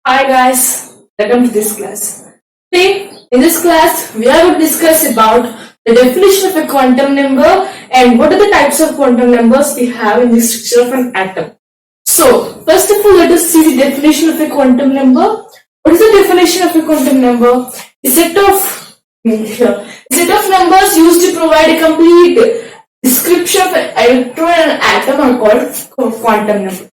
Hi guys, welcome to this class. Today, in this class, we are going to discuss about the definition of a quantum number and what are the types of quantum numbers we have in the structure of an atom. So, first of all, let us see the definition of a quantum number. What is the definition of a quantum number? A set of numbers used to provide a complete description of an electron and atom are called quantum numbers.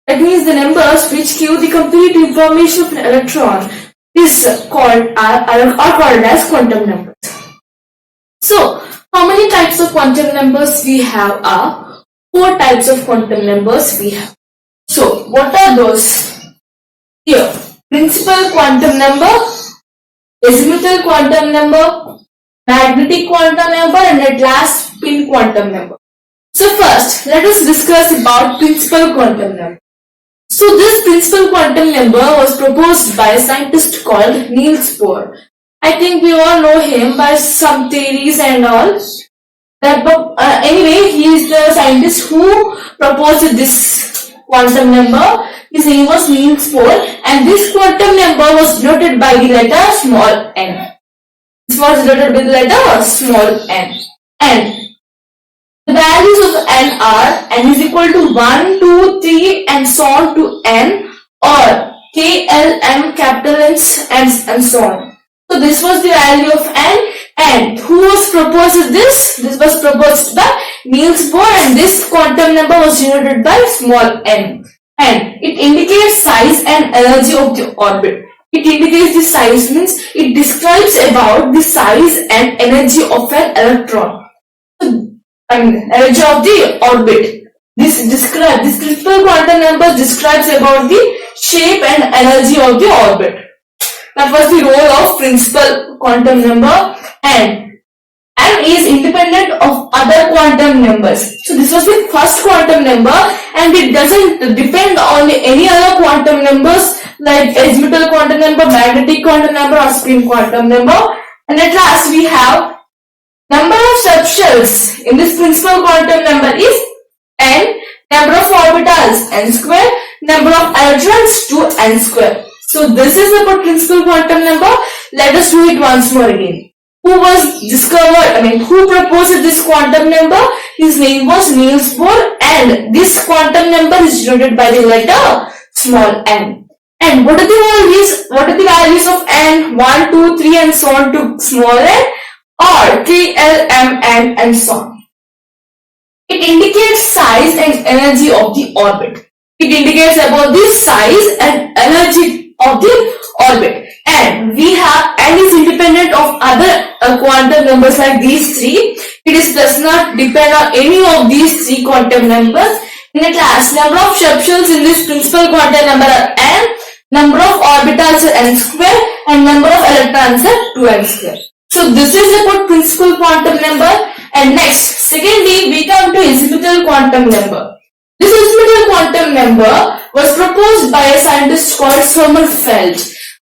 That means the numbers which give the complete information of an electron are called as quantum numbers. So, how many types of quantum numbers we have are 4 types of quantum numbers we have. So, what are those? Here, principal quantum number, azimuthal quantum number, magnetic quantum number, and at last spin quantum number. So first, let us discuss about principal quantum number. So this principal quantum number was proposed by a scientist called Niels Bohr. I think we all know him by some theories and all. Anyway, he is the scientist who proposed this quantum number. His name was Niels Bohr, and this quantum number was denoted by the letter small n. This was denoted with the letter small n. And the values of n are n is equal to 1, 2, 3 and so on to n, or k, l, m, capital N's and so on. So this was the value of n, and who was proposed this? This was proposed by Niels Bohr, and this quantum number was denoted by small n. And it indicates size and energy of the orbit. It indicates the size means it describes about the size and energy of an electron. Energy of the orbit. This principal quantum number describes about the shape and energy of the orbit. That was the role of principal quantum number, and is independent of other quantum numbers. So this was the first quantum number, and it doesn't depend on any other quantum numbers like azimuthal quantum number, magnetic quantum number, or spin quantum number. And at last we have number of subshells in this principal quantum number is n, number of orbitals n square, number of electrons 2n square. So this is about principal quantum number. Let us do it once more again. Who proposed this quantum number? His name was Niels Bohr, and this quantum number is denoted by the letter small n. And what are the values of n? 1, 2, 3 and so on to small n, or k, l, m, n and so on. It indicates size and energy of the orbit. It indicates about the size and energy of the orbit. And we have n is independent of other quantum numbers like these 3. It does not depend on any of these 3 quantum numbers. In at last, number of subshells in this principal quantum number are n, number of orbitals are n square, and number of electrons are 2n square. So this is about principal quantum number. And next, secondly, we come to azimuthal quantum number. This azimuthal quantum number was proposed by a scientist called Sommerfeld.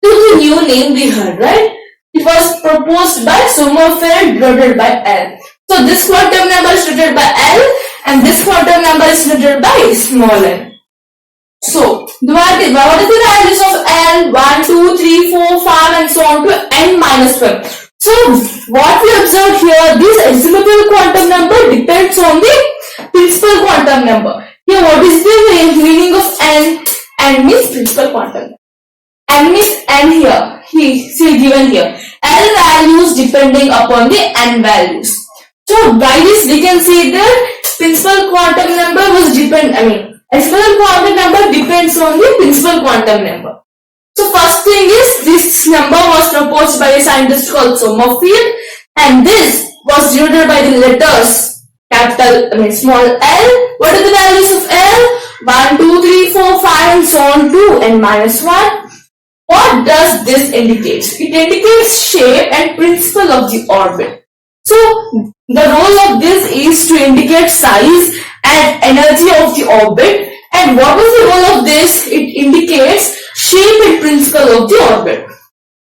This is the new name we heard, right? It was proposed by Sommerfeld, denoted by L. So this quantum number is denoted by L, and this quantum number is denoted by small n. So, what are the values of n? 1, 2, 3, 4, 5 and so on to n minus 12. So, what we observed here, this azimuthal quantum number depends on the principal quantum number. Here, what is the meaning of n? N means principal quantum number. N means n here. See given here. L values depending upon the n values. So, by this we can see that principal quantum number azimuthal quantum number depends on the principal quantum number. So first thing is, this number was proposed by a scientist called Sommerfeld, and this was denoted by the letters small l. What are the values of L? 1, 2, 3, 4, 5 and so on to n minus 1. What does this indicate? It indicates shape and principle of the orbit. So the role of this is to indicate size and energy of the orbit. And what was the role of this? It indicates shape and principle of the orbit.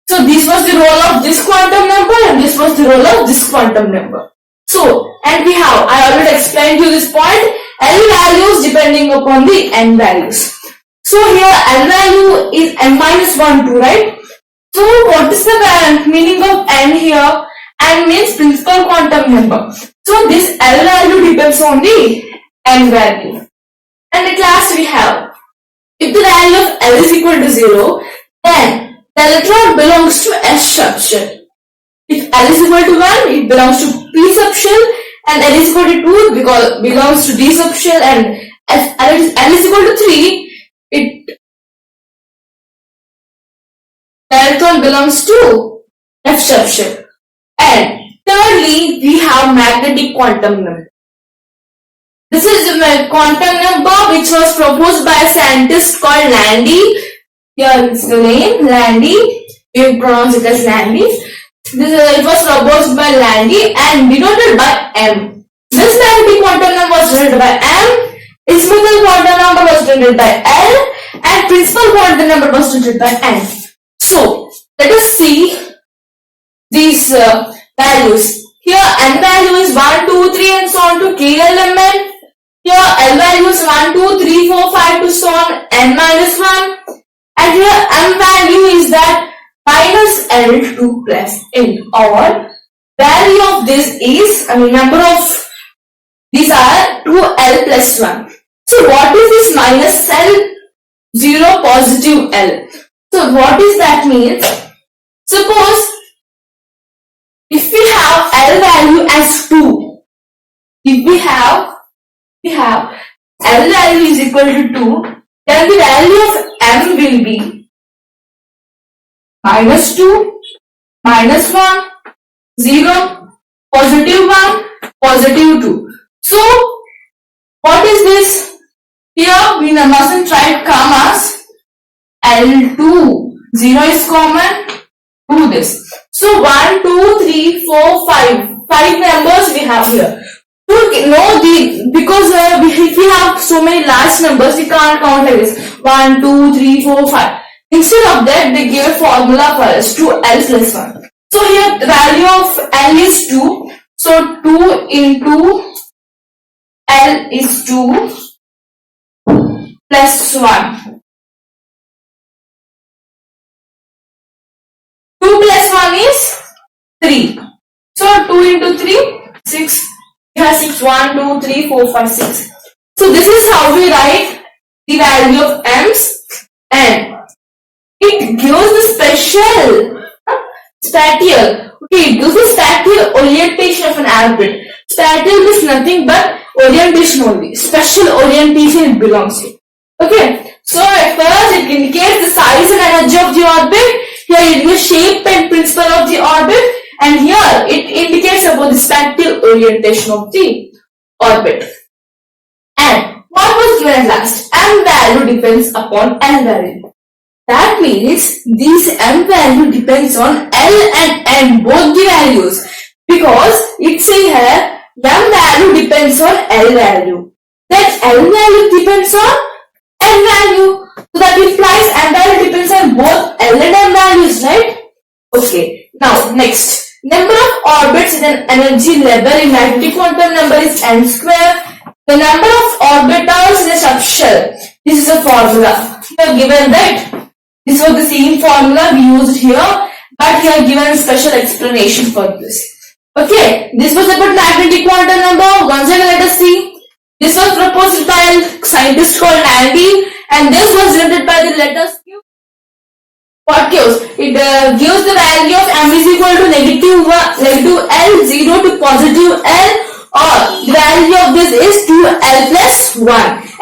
So this was the role of this quantum number, and this was the role of this quantum number. So, and I already explained you this point, L values depending upon the n values. So here L value is n minus 1, 2, right? So what is the meaning of n here? N means principal quantum number. So this L value depends on the n value. And at last we have, if the value of L is equal to 0, then the electron belongs to S subshell. If L is equal to 1, it belongs to P subshell, and L is equal to 2 because belongs to D subshell, and if L is equal to 3, the electron belongs to F subshell. And thirdly, we have magnetic quantum number. This is a quantum number which was proposed by a scientist called Landy. Here is the name, Landy. We pronounce it as Landy. It was proposed by Landy and denoted by M. This magnetic quantum number was denoted by M, azimuthal quantum number was denoted by L, and principal quantum number was denoted by N. So, let us see these values. Here N value is 1, 2, 3 and so on to K element. Here L value is 1, 2, 3, 4, 5 to so on N minus 1. And here M value is that minus L2 plus N, or value of this is, number of these are 2L plus 1. So what is this minus L, 0, positive L? So what is that means? Suppose if we have L value as 2, if we have L value is equal to 2, then the value of M will be minus 2, minus 1, 0, positive 1, positive 2. So, what is this? Here we mustn't write commas. L2, 0 is common, 2 this. So, 1, 2, 3, 4, 5. 5 numbers we have here. To know because if we have so many large numbers, we can't count like this. 1, 2, 3, 4, 5. Instead of that, they give a formula for us, 2L plus 1. So here the value of L is 2. So 2 into L is 2 plus 1. 2 plus 1 is 3. So 2 into 3, 6. Here 6, 1, 2, 3, 4, 5, 6. So this is how we write the value of M's, and it gives the special spatial. Okay, it gives the spatial orientation of an orbit. Spatial is nothing but orientation only. Special orientation it belongs to. Okay, so at first it indicates the size and energy of the orbit. Here it gives shape and principle of the orbit, and here it indicates about the spatial orientation of the orbit. And what was given at last? M value depends upon L value. That means this M value depends on L and N, both the values, because it's saying here M value depends on L value. That L value depends on N value. So that implies M value depends on both L and M values, right? Okay. Now next, number of orbits in an energy level in magnetic quantum number is N square. The number of orbitals in a subshell. This is a formula. Here given that. This was the same formula we used here, but here given a special explanation for this. Okay, this was about magnetic quantum number. Once again, let us see. This was proposed by a scientist called Landy, and this was denoted by the letters Q. What gives? It gives the value of M is equal to negative L, 0 to positive L, or the value of this is 2L plus 1.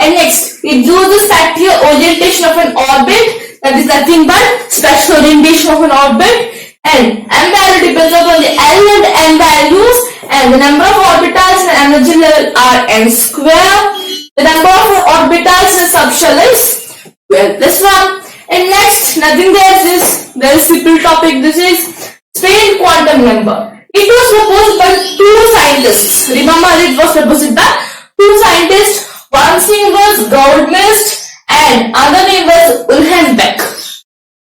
And next, it gives the spatial orientation of an orbit. That is nothing but special orientation of an orbit, and M value depends upon the L and N values, and the number of orbitals and energy level are N square. The number of orbitals in a subshell is 12 plus 1. And next, nothing there is very simple topic. This is strain quantum number. It was proposed by two scientists. Remember, it was proposed by two scientists. One name was Goldmist and other name was Uhlenbeck.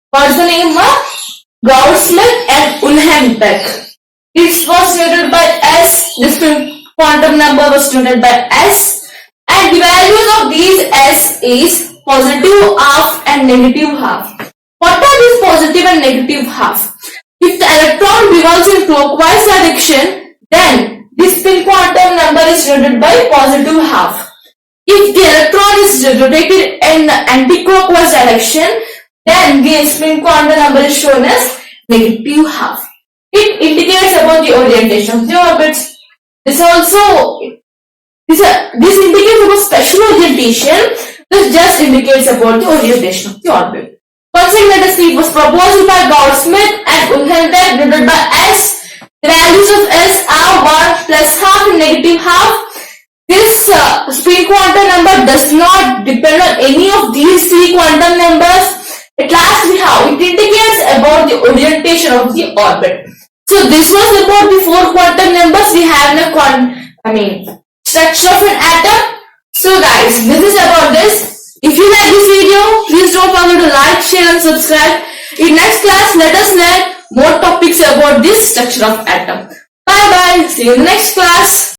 What's the name of? Gaudsmith and Uhlenbeck. It was denoted by S. This quantum number was denoted by S. And the values of these S is positive half and negative half. What are these positive and negative half? If the electron revolves in clockwise direction, then this spin quantum number is denoted by positive half. If the electron is rotated in the anti-clockwise direction, then the spin quantum number is shown as negative half. It indicates about the orientation of the orbits. This indicates about special orientation. This just indicates about the orientation of the orbit. Once again, let us see. It was proposed by Gauss-Smith and Uhlenbeck, denoted by S. The values of S are 1 plus half and negative half. This spin quantum number does not depend on any of these three quantum numbers. At last we have, it indicates about the orientation of the orbit. So this was about the four quantum numbers we have in a structure of an atom. So guys, this is about this. If you like this video, please don't forget to like, share and subscribe. In next class, let us learn more topics about this structure of atom. Bye bye. See you in the next class.